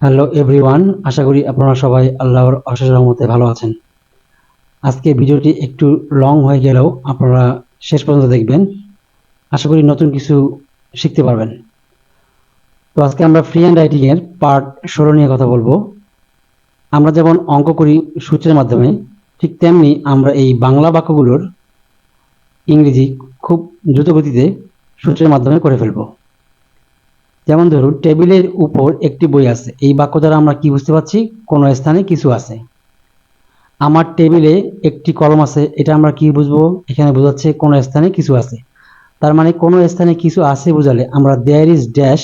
Hello everyone, আশা করি আপনারা সবাই আল্লাহর অশেষ রহমতে ভালো আছেন। আজকে ভিডিওটি একটু লং হয়ে গেলেও আপনারা শেষ পর্যন্ত দেখবেন। আশা করি নতুন কিছু শিখতে পারবেন। তো আজকে আমরা ফ্রি হ্যান্ড রাইটিং এর পার্ট 16 নিয়ে কথা বলবো। আমরা যেমন অঙ্ক করি সূত্রের মাধ্যমে, ঠিক তেমনি আমরা এই বাংলা বাক্যগুলোর ইংরেজি খুব দ্রুত গতিতে সূত্রের মাধ্যমে করে ফেলবো। যেমন ধরুন, টেবিলের উপর একটি বই আছে। এই বাক্য দ্বারা আমরা কি বুঝতে পারছি? কোনো স্থানে কিছু আছে। আমার টেবিলে একটি কলম আছে, এটা আমরা কি বুঝবো? এখানে বোঝাচ্ছে কোনো স্থানে কিছু আছে। তার মানে কোনো স্থানে কিছু আছে বোঝালে আমরা দেয়ার ইজ ড্যাশ,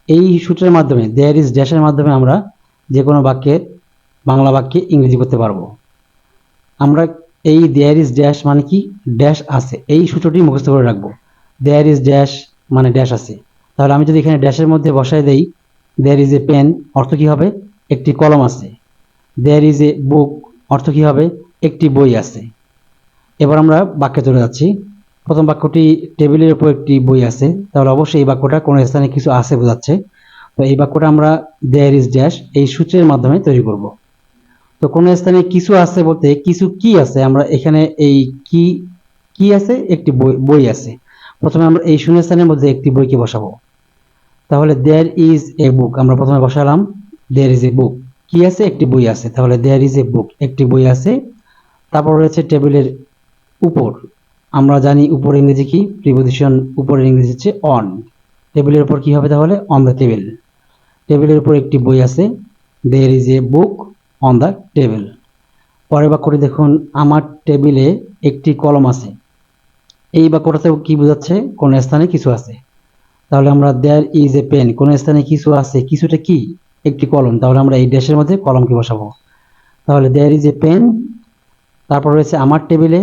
এই সূত্রের মাধ্যমে, দেয়ার ইজ ড্যাশের মাধ্যমে আমরা যে কোনো বাক্যের বাংলা বাক্যে ইংরেজি করতে পারবো। আমরা এই দেয়ার ইজ ড্যাশ মানে কি, ড্যাশ আছে, এই সূত্রটি মুখস্থ করে রাখবো। দেয়ার ইজ ড্যাশ মানে ড্যাশ আছে। তাহলে আমি যদি এখানে ড্যাশের মধ্যে বসায় দেই দেয়ার ইজ এ পেন, অর্থ কি হবে? একটি কলম আছে। দেয়ার ইজ এ বুক, অর্থ কি হবে? একটি বই আছে। এবার আমরা বাক্যে চলে যাচ্ছি। প্রথম বাক্যটি টেবিলের উপর একটি বই আছে, তাহলে অবশ্যই এই বাক্যটা কোনো স্থানে কিছু আছে বোঝাচ্ছে। তো এই বাক্যটা আমরা দেয়ার ইজ ড্যাশ এই সূত্রের মাধ্যমে তৈরি করব। তো কোনো স্থানে কিছু আছে বলতে কিছু কি আছে, আমরা এখানে এই কি কি আছে, একটি বই বই আছে। প্রথমে আমরা এই শূন্যস্থানের মধ্যে একটি বইকে বসাবো। তাহলে দেয়ার ইজ এ বুক, আমরা প্রথমে বসালাম দেয়ার ইজ এ বুক। কি আছে? একটি বই আছে। তাহলে দেয়ার ইজ এ বুক, একটি বই আছে। তারপর রয়েছে টেবিলের উপর। আমরা জানি উপর ইংরেজি কি? প্রিপোজিশন উপরের ইংরেজি হচ্ছে অন। টেবিলের উপর কি হবে তাহলে? On the table. টেবিলের উপর একটি বই আছে। There is a book on the table. পরের বাক্যটি দেখুন, আমার টেবিলে একটি কলম আছে। এই বাক্যটাতেও কি বোঝাচ্ছে? কোন স্থানে কিছু আছে। তাহলে আমরা দেয়ার ইজ এ পেন, কোন স্থানে কিছু আছে, কিছুটা কি? একটি কলম। তাহলে আমরা এই ড্যাশের মধ্যে কলমকে বসাবো। তাহলে দেয়ার ইজ এ পেন। তারপর রয়েছে আমার টেবিলে।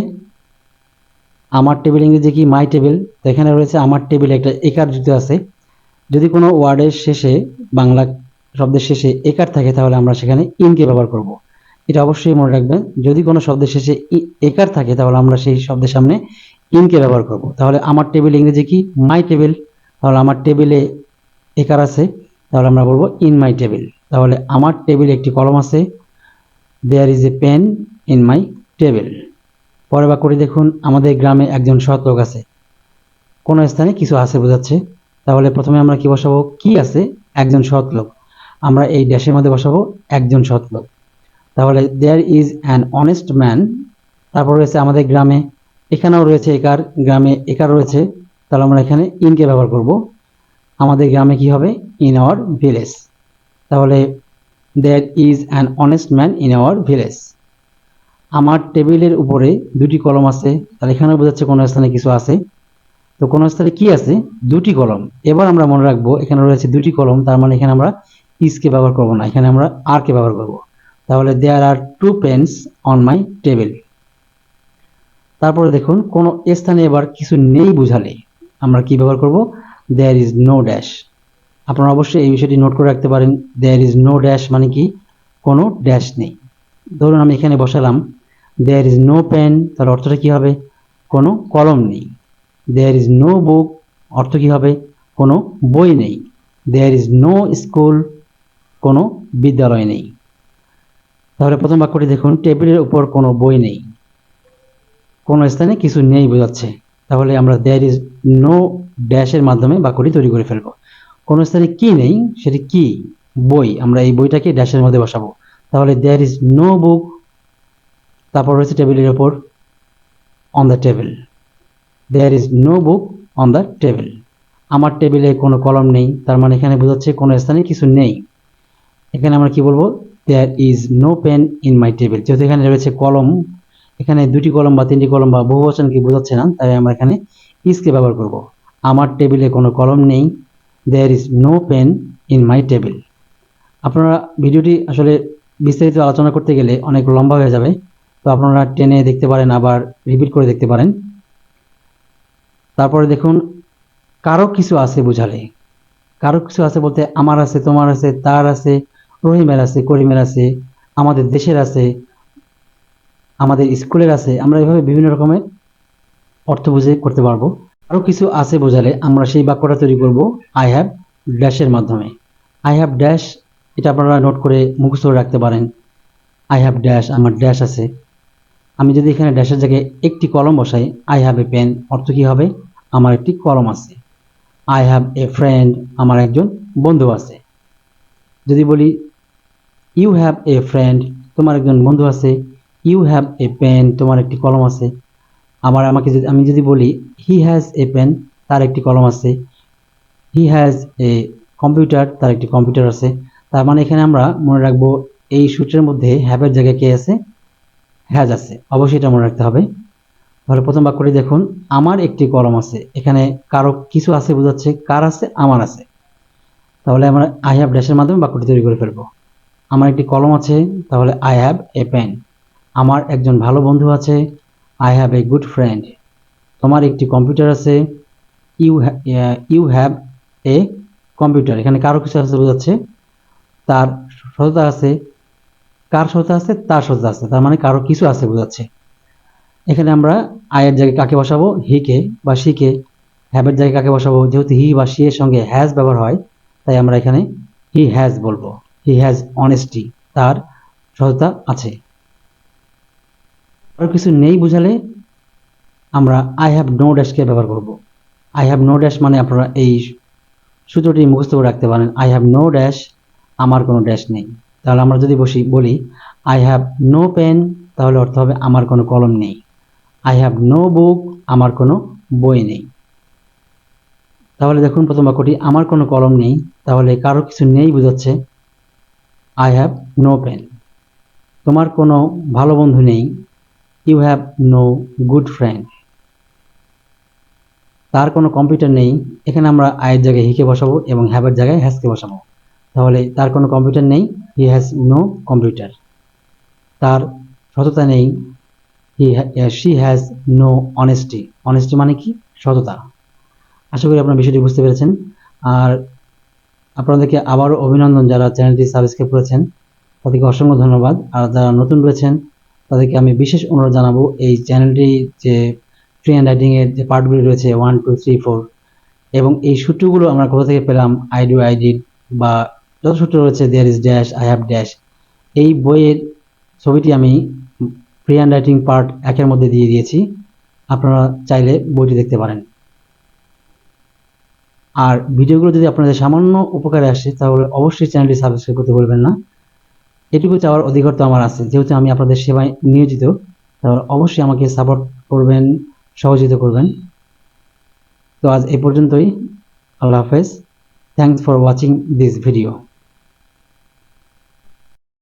আমার টেবিল ইংরেজি কি? মাই টেবিল। তো এখানে রয়েছে আমার টেবিলে একটা একার যুক্ত আছে। যদি কোনো ওয়ার্ডের শেষে, বাংলা শব্দের শেষে একার থাকে তাহলে আমরা সেখানে ইনকে ব্যবহার করব। এটা অবশ্যই মনে রাখবেন, যদি কোনো শব্দের শেষে একার থাকে তাহলে আমরা সেই শব্দের সামনে ইনকে ব্যবহার করব। তাহলে আমার টেবিল ইংরেজি কি? মাই টেবিল। তাহলে আমার টেবিলে একার আছে, তাহলে আমরা বলবো ইন মাই টেবিল। তাহলে আমার টেবিলে একটি কলম আছে। There is a pen in my table. পরের বাক্যটি দেখুন, আমাদের গ্রামে একজন সৎ লোক আছে। কোন স্থানে কিছু আছে বোঝাচ্ছে। তাহলে প্রথমে আমরা কি বসাবো? কি আছে? একজন সৎ লোক। আমরা এই ড্যাশের মধ্যে বসাবো একজন সৎ লোক। তাহলে there is an honest man. তারপর রয়েছে আমাদের গ্রামে, এখানেও রয়েছে একার, গ্রামে একার রয়েছে। তাহলে আমরা এখানে ইনকে ব্যবহার করব। আমাদের গ্রামে কি হবে? In our village. তাহলে there is an honest man in our village. আমার টেবিলের উপরে দুটি কলম আছে। তাহলে এখানেও বোঝাচ্ছে কোনো স্থানে কিছু আছে। তো কোন স্থানে কি আছে? দুটি কলম। এবার আমরা মনে রাখবো এখানে রয়েছে দুটি কলম, তার মানে এখানে আমরা ইজকে ব্যবহার করব না, এখানে আমরা আর কে ব্যবহার করব। তাহলে there are two pens on my table. তারপরে দেখুন, কোন স্থানে এবার কিছু নেই বুঝালে আমরা কি ব্যবহার করব? There is no dash. আপনারা অবশ্যই এই বিষয়টি নোট করে রাখতে পারেন। দেয়ার ইজ নো ড্যাশ মানে কি? কোনো ড্যাশ নেই। ধরুন আমি এখানে বসালাম দেয়ার ইজ নো পেন, তার অর্থটা কি হবে? কোনো কলম নেই। দেয়ার ইজ নো বুক, অর্থ কি হবে? কোনো বই নেই। দেয়ার ইজ নো স্কুল, কোনো বিদ্যালয় নেই। তাহলে প্রথম বাক্যটি দেখুন, টেবিলের উপর কোনো বই নেই, কোনো স্থানে কিছু নেই বোঝাচ্ছে। তাহলে আমরা দেয়ার ইজ নো ড্যাশের মাধ্যমে বাক্যটি তৈরি করে ফেলবো। কোনো স্থানে কি নেই, সেটি কি? বই। আমরা এই বইটাকে ড্যাশের মধ্যে বসাবো। তাহলে দেয়ার ইজ নো বুক। তারপর রয়েছে টেবিলের উপর on the table. There is no book on the table. আমার টেবিলে কোনো কলম নেই, তার মানে এখানে বোঝাচ্ছে কোনো স্থানে কিছু নেই। এখানে আমরা কি বলবো? There is no pen in my table. যেহেতু এখানে রয়েছে কলম, এখানে দুটি কলম বা তিনটি কলম বা বহুবচন কি বোঝাচ্ছে না, তাই আমরা এখানে ইজকে ব্যবহার করব। আমার টেবিলে কোনো কলম নেই। There is no pen in my table. আপনারা ভিডিওটি আসলে বিস্তারিত আলোচনা করতে গেলে অনেক লম্বা হয়ে যাবে, তো আপনারা টেনে দেখতে পারেন, আবার রিপিট করে দেখতে পারেন। তারপরে দেখুন, কারো কিছু আছে বুঝালে, কারো কিছু আছে বলতে আমার আছে, তোমার আছে, তার আছে, রহিমের আছে, করিমের আছে, আমাদের দেশের আছে, আমাদের স্কুলের আছে। আমরা এভাবে বিভিন্ন রকমের অর্থ বুঝে করতে পারবো। আরো কিছু আছে বোঝালে আমরা সেই বাক্যটা তৈরি করব আই হ্যাভ ড্যাশের মাধ্যমে। আই হ্যাভ ড্যাশ এটা আপনারা নোট করে মুখস্থ করে রাখতে পারেন। আই হ্যাভ ড্যাশ, আমার ড্যাশ আছে। আমি যদি এখানে ড্যাশের জায়গায় একটি কলম বসাই, আই হ্যাভ এ পেন, অর্থ কি হবে? আমার একটি কলম আছে। আই হ্যাভ এ ফ্রেন্ড, আমার একজন বন্ধু আছে। যদি বলি ইউ হ্যাভ এ ফ্রেন্ড, তোমার একজন বন্ধু আছে। ইউ হ্যাভ এ পেন, তোমার একটি কলম আছে। আমি যদি বলি হি হ্যাজ এ পেন, তার একটি কলম আছে। হি হ্যাজ এ কম্পিউটার, তার একটি কম্পিউটার আছে। তার মানে এখানে আমরা মনে রাখবো এই সূত্রের মধ্যে হ্যাভের জায়গায় কে আছে? হ্যাজ আছে। অবশ্যই এটা মনে রাখতে হবে। তাহলে প্রথম বাক্যটি দেখুন, আমার একটি কলম আছে। এখানে কারো কিছু আছে বোঝাচ্ছে, কার আছে? আমার আছে। তাহলে আমরা আই হ্যাভ ড্যাশের মাধ্যমে বাক্যটি তৈরি করে ফেলবো। আমার একটি কলম আছে, তাহলে আই হ্যাভ এ পেন। আমার একজন ভালো বন্ধু আছে, I have a good friend. তোমার একটি কম্পিউটার আছে, ইউ হ্যাভ এ কম্পিউটার। এখানে কারো কিছু আছে বোঝাচ্ছে, তার সততা আছে। কার সততা আছে? তার সততা আছে। তার মানে কারো কিছু আছে বোঝাচ্ছে। এখানে আমরা আয়ের জায়গায় কাকে বসাবো? হিকে বা শিকে। হ্যাভের জায়গায় কাকে বসাবো? যেহেতু হি বা শি এর সঙ্গে হ্যাজ ব্যবহার হয়, তাই আমরা এখানে হি হ্যাজ বলবো। হি হ্যাজ অনেস্টি, তার সততা আছে। আর কিছু নেই বুঝালে আমরা আই হ্যাভ নো ড্যাশকে ব্যবহার করব। আই হ্যাভ নো ড্যাশ মানে আপনারা এই সূত্রটি মুখস্থ করে রাখতে পারেন। আই হ্যাভ নো ড্যাশ, আমার কোনো ড্যাশ নেই। তাহলে আমরা যদি বলি আই হ্যাভ নো পেন, তাহলে অর্থ হবে আমার কোনো কলম নেই। আই হ্যাভ নো বুক, আমার কোনো বই নেই। তাহলে দেখুন প্রথম বাক্যটি, আমার কোনো কলম নেই, তাহলে কারো কিছু নেই বোঝাচ্ছে। I have no pen. তোমার কোনো ভালো বন্ধু নেই, you have no good friend. তার কোনো কম্পিউটার নেই, এখানে আমরা আয়ের জায়গায় হিকে বসাবো এবং হ্যাভের জায়গায় হ্যাজকে বসাবো। তাহলে তার কোনো কম্পিউটার নেই, হি হ্যাজ নো কম্পিউটার। তার সততা নেই, she has no honesty. Honesty মানে কি? সততা। আশা করি আপনারা বিষয়টি বুঝতে পেরেছেন। আর আপনাদেরকে আবারও অভিনন্দন, যারা চ্যানেলটি সাবস্ক্রাইব করেছেন তাদেরকে অসংখ্য ধন্যবাদ। আর যারা নতুন রয়েছেন তাদেরকে আমি বিশেষ অনুরোধ জানাবো, এই চ্যানেলটি যে ফ্রি হ্যান্ড রাইটিং এর যে পার্টগুলি রয়েছে 1 2 3 4 এবং এই সূত্রগুলো আমরা কোথা থেকে পেলাম, আই ডু আই ডিড বা যত সূত্র রয়েছে, there is dash, I have dash, এই বইয়ের ছবিটি আমি ফ্রি হ্যান্ড রাইটিং পার্ট 1 এর মধ্যে দিয়ে দিয়েছি। আপনারা চাইলে বইটি দেখতে পারেন। আর ভিডিওগুলো যদি আপনাদের সামান্য উপকারে আসে তাহলে অবশ্যই চ্যানেলটি সাবস্ক্রাইব করতে ভুলবেন না। এটুকু চাওয়ার অধিকার তো আমার আছে, যেহেতু আমি আপনাদের সেবায় নিয়োজিত। তাহলে অবশ্যই আমাকে সাপোর্ট করবেন, সহযোগিতা করবেন। তো আজ এই পর্যন্তই। আল্লাহ হাফেজ। Thanks for watching this video.